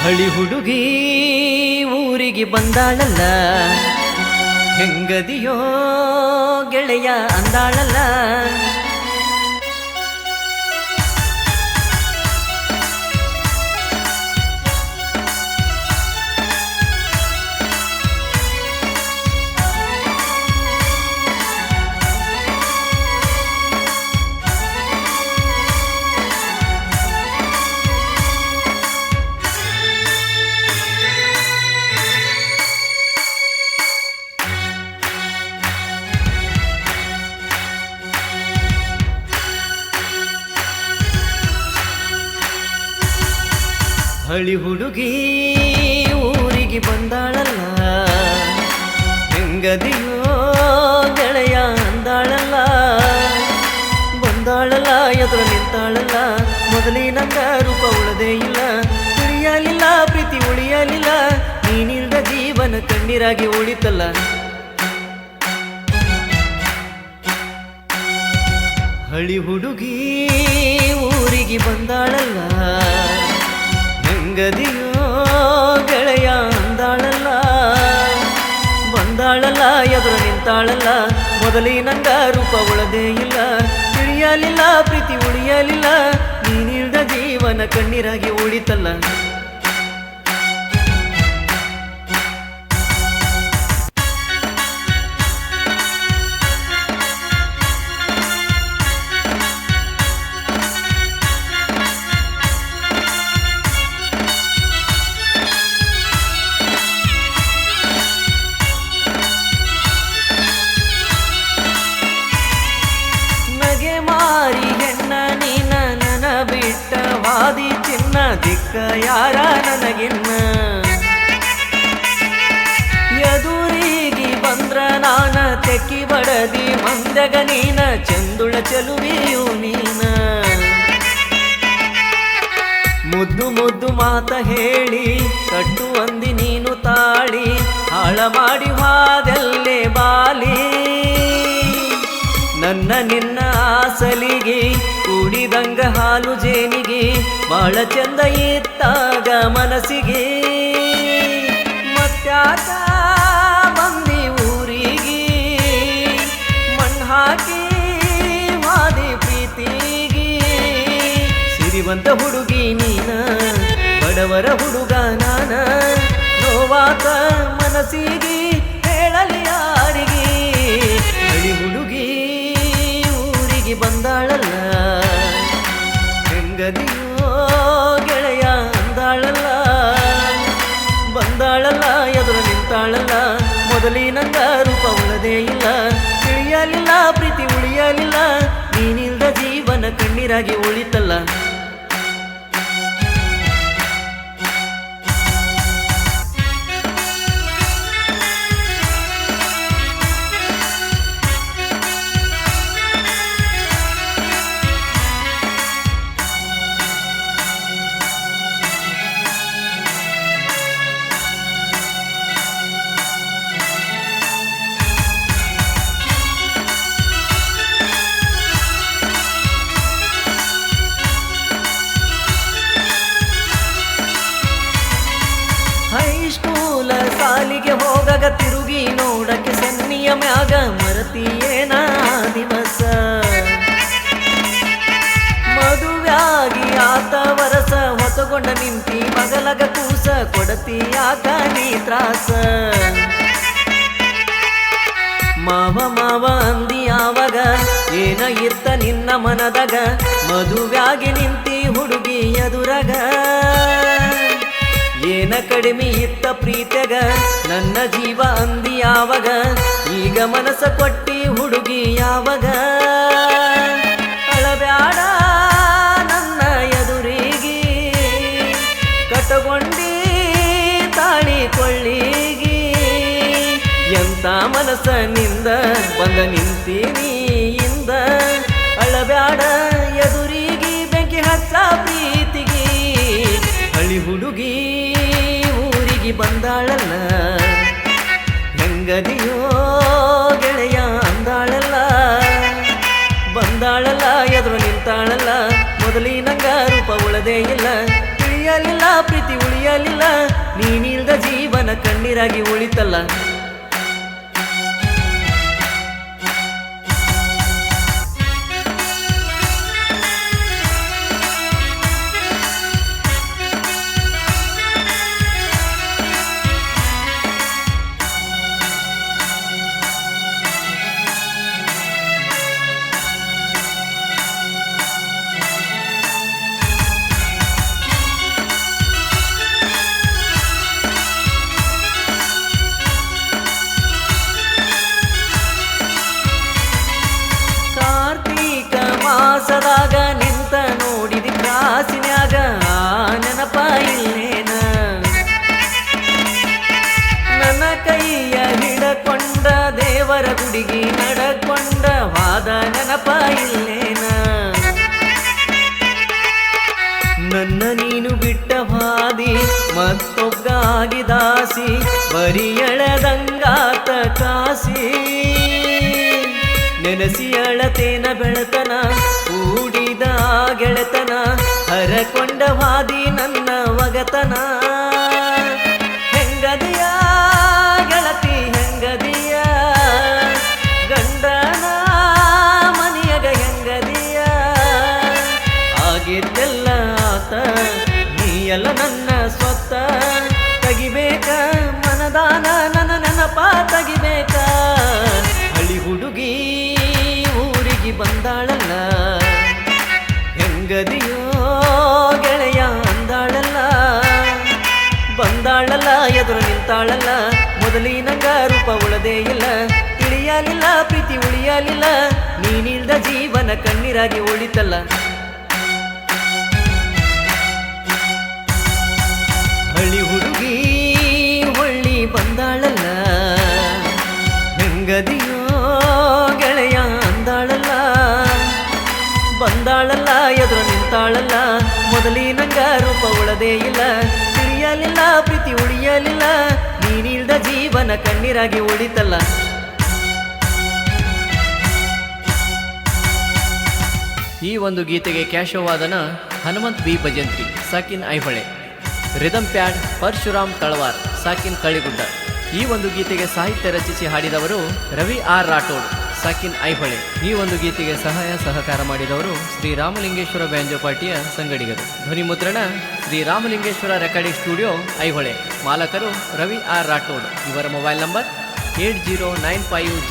ಹಳಿ ಹುಡುಗಿ ಊರಿಗೆ ಬಂದಾಳಲ್ಲ, ಹೆಂಗದಿಯೋ ಗೆಳೆಯ ಅಂದಾಳಲ್ಲ. ಹಳಿ ಹುಡುಗಿ ಊರಿಗೆ ಬಂದಾಳಲ್ಲ, ಹೆಂಗದಿಯೋ ಗೆಳೆಯ ಅಂದಾಳಲ್ಲ. ಬಂದಾಳಲ್ಲ ಎದುರು ನಿಂತಾಳಲ್ಲ, ಮೊದಲಿನಂಗ ರೂಪ ಉಳದೇ ಇಲ್ಲ. ಉಳಿಯಲಿಲ್ಲ ಪ್ರೀತಿ ಉಳಿಯಲಿಲ್ಲ, ನೀನಿಲ್ದ ಜೀವನ ಕಣ್ಣೀರಾಗಿ ಉಳಿತಲ್ಲ. ಹಳಿ ಹುಡುಗಿ ಊರಿಗೆ ಬಂದಾಳಲ್ಲ, ಹೆಂಗದಿಯೋ ಗೆಳೆಯ ಅಂದಾಳಲ್ಲ. ಬಂದಾಳಲ್ಲ ಎದುರು ನಿಂತಾಳಲ್ಲ, ಮೊದಲಿನಂಗ ರೂಪ ಉಳದೇ ಇಲ್ಲ. ತಿಳಿಯಲಿಲ್ಲ ಪ್ರೀತಿ ಉಳಿಯಲಿಲ್ಲ, ನೀನಿಲ್ದ ಜೀವನ ಕಣ್ಣೀರಾಗಿ ಉಳಿತಲ್ಲ. ವಾದಿ ಚಿನ್ನ ದಿಕ್ಕ ಯಾರ ನನಗಿನ್ನ, ಎದುರಿಗೆ ಬಂದ್ರ ನಾನ ತೆಕ್ಕಿ ಬಡದಿ ಮಂದಗ ನೀನ, ಚಂದುಳ ಚೆಲುವಿಯು ನೀನ. ಮುದ್ದು ಮುದ್ದು ಮಾತ ಹೇಳಿ ಕಟ್ಟು ಅಂದಿ ನೀನು ತಾಳಿ, ಹಾಳ ಮಾಡಿ ಹಾದೆಲ್ಲೇ ಬಾಲಿ. ನನ್ನ ನಿನ್ನ ಆಸಲಿಗೆ ಕೂಡಿದಂಗ ಹಾಲು ಜೇನಿಗೆ, ಬಾಳ ಚಂದ ಇತ್ತಾಗ ಮನಸ್ಸಿಗೆ. ಮತ್ಯಾಕ ಬಂದಿ ಊರಿಗೆ ಮಣ್ಣು ಹಾಕಿ ವಾದಿ ಪ್ರೀತಿಗೆ. ಸಿರಿವಂತ ಹುಡುಗಿ ನೀನ, ಬಡವರ ಹುಡುಗ ನಾನ. ನೋವಾತ ಮನಸ್ಸಿಗೆ ಹೇಳಲಿ ಯಾರಿಗೆ. ಹಳಿ ಹುಡುಗಿ ಊರಿಗೆ ಬಂದಾಳಲ್ಲ, ಹೆಂಗದಿಯೋ ಗೆಳೆಯ ಅಂದಾಳಲ್ಲ. ಬಂದಾಳಲ್ಲ ಎದುರು ನಿಂತಾಳಲ್ಲ, ಮೊದಲಿನಂಗ ರೂಪ ಉಳದೇ ಇಲ್ಲ. ತಿಳಿಯಲಿಲ್ಲ ಪ್ರೀತಿ ಉಳಿಯಲಿಲ್ಲ, ನೀನಿಲ್ದ ಜೀವನ ಕಣ್ಣೀರಾಗಿ ಉಳಿತಲ್ಲ. ಹೈಸ್ಕೂಲ ಸಾಲಿಗೆ ಹೋಗಾಗ ತಿರುಗಿ ನೋಡಕ್ಕೆ ಸನ್ನಿಯ ಮ್ಯಾಗ ಮರತಿಯೇನ ದಿವಸ. ಮದುವೆಯಾಗಿ ಆತ ವರಸ ಹೊತ್ತುಕೊಂಡ ನಿಂತಿ ಮಗಲಗ ಕೂಸ, ಕೊಡತಿಯಾಕ ನೀ ತ್ರಾಸ. ಮಾವ ಮಾವ ಅಂದಿ ಆವಾಗ ಏನ ಇತ್ತ ನಿನ್ನ ಮನದಾಗ, ಮದುವೆಯಾಗಿ ನಿಂತಿ ಹುಡುಗಿ ಎದುರಗ. ಏನ ಕಡಿಮೆ ಇತ್ತ ಪ್ರೀತ್ಯಾಗ ನನ್ನ ಜೀವ ಅಂದಿ ಯಾವಾಗ, ಈಗ ಮನಸ್ಸ ಕೊಟ್ಟಿ ಹುಡುಗಿ ಯಾವಾಗ. ಅಳಬ್ಯಾಡ ನನ್ನ ಎದುರಿಗೆ, ಕಟ್ಟಗೊಂಡಿ ತಾಳಿ ಕೊಳ್ಳಿಗಿ. ಎಂತ ಮನಸ್ಸ ನಿಂದ ಬಂದ ನಿಂತೀನಿ ಇಂದ. ಅಳಬ್ಯಾಡ ಎದುರಿಗೆ ಬೆಂಕಿ ಹಚ್ಚ ಪ್ರೀತಿಗೆ. ಹಳಿ ಹುಡುಗಿ ಊರಿಗೆ ಬಂದಾಳಲ್ಲ, ಹೆಂಗದಿಯೋ ಗೆಳೆಯ ಅಂದಾಳಲ್ಲ. ಬಂದಾಳಲ್ಲ ಎದುರು ನಿಂತಾಳಲ್ಲ, ಮೊದಲಿನಂಗ ರೂಪ ಉಳದೇ ಇಲ್ಲ. ತಿಳಿಯಲಿಲ್ಲ ಪ್ರೀತಿ ಉಳಿಯಲಿಲ್ಲ, ನೀನಿಲ್ದ ಜೀವನ ಕಣ್ಣೀರಾಗಿ ಉಳಿತಲ್ಲ. ಮಾಸದಾಗ ನಿಂತ ನೋಡಿದ ಕಾಸಿನ್ಯಾಗ ನೆನಪ ಇಲ್ಲೇನ, ನನ್ನ ಕೈಯ ಹಿಡಕೊಂಡ ದೇವರ ಗುಡಿಗೆ ನಡಕೊಂಡ ವಾದ ನೆನಪ ಇಲ್ಲೇನ. ನನ್ನ ನೀನು ಬಿಟ್ಟ ಹಾದಿ ಮತ್ತೊಬ್ಬಾಗಿ ದಾಸಿ ಬರಿ ಎಳೆದಂಗಾತ ಕಾಸಿ, ನೆನಸಿ ಅಳತೇನ ಬೆಳತನ ಕೂಡಿದ ಗೆಳೆತನ ಹರಕೊಂಡ ವಾದಿ ನನ್ನ ಒಗತನ. ಹೆಂಗದಿಯ ಗೆಳತಿ ಹೆಂಗದಿಯ ಗಂಡನ ಮನೆಯಗ ಹೆಂಗದಿಯ, ಆಗಿದ್ದೆಲ್ಲ ಆತ ನೀಯಲ್ಲ ನನ್ನ ಸ್ವತ್ತ, ತೆಗಿಬೇಕ ಮನದಾನ ನನ್ನ ನೆನಪ ತೆಗಿಬೇಕ. ಹಳಿ ಹುಡುಗಿ ಊರಿಗೆ ಬಂದಾಳಲ್ಲ, ಹೆಂಗದಿಯೋ ಗೆಳೆಯ ಅಂದಾಳಲ್ಲ, ಬಂದಾಳಲ್ಲ ಎದುರು ನಿಂತಾಳಲ್ಲ, ಮೊದಲಿನಂಗ ರೂಪ ಉಳದೇ ಇಲ್ಲ, ತಿಳಿಯಲಿಲ್ಲ ಪ್ರೀತಿ ಉಳಿಯಲಿಲ್ಲ, ನೀನಿಲ್ದ ಜೀವನ ಕಣ್ಣೀರಾಗಿ ಉಳಿತಲ್ಲ. ಹಳಿ ಹುಡುಗಿ ಹೊಳ್ಳಿ ಬಂದಾಳಲ್ಲ, ಹೆಂಗದಿಯೋ ಗೆಳೆಯ ಅಂದಾಳಲ್ಲ, ಬಂದಾಳಲ್ಲ ಎದುರು ನಿಂತಾಳಲ್ಲ, ಮೊದಲಿನಂಗ ರೂಪ ಉಳದೇ ಇಲ್ಲ, ತಿಳಿಯಲಿಲ್ಲ ಪ್ರೀತಿ ಉಳಿಯಲಿಲ್ಲ, ನೀನಿಲ್ದ ಜೀವನ ಕಣ್ಣೀರಾಗಿ ಉಳಿತಲ್ಲ. ಈ ಒಂದು ಗೀತೆಗೆ ಕ್ಯಾಶವಾದನ ಹನುಮಂತ್ ಬಿ ಭಜಂತ್ರಿ, ಸಾಕಿನ್ ಐಹೊಳೆ. ರಿದಮ್ ಪ್ಯಾಡ್ ಪರಶುರಾಮ್ ತಳವಾರ್, ಸಾಕಿನ್ ಕಳಿಗುಡ್ಡ. ಈ ಒಂದು ಗೀತೆಗೆ ಸಾಹಿತ್ಯ ರಚಿಸಿ ಹಾಡಿದವರು ರವಿ ಆರ್ ರಾಠೋಡ್, ಸಾಕಿನ್ ಐಹೊಳೆ. ಈ ಒಂದು ಗೀತೆಗೆ ಸಹಾಯ ಸಹಕಾರ ಮಾಡಿದವರು ಶ್ರೀರಾಮಲಿಂಗೇಶ್ವರ ಬ್ಯಾಂಜೋ ಪಾರ್ಟಿಯ ಸಂಗಡಿಗರು. ಧ್ವನಿ ಮುದ್ರಣ ಶ್ರೀರಾಮಲಿಂಗೇಶ್ವರ ರೆಕಾರ್ಡಿಂಗ್ ಸ್ಟುಡಿಯೋ ಐಹೊಳೆ. ಮಾಲಕರು ರವಿ ಆರ್ ರಾಠೋಡ್. ಇವರ ಮೊಬೈಲ್ ನಂಬರ್ 8095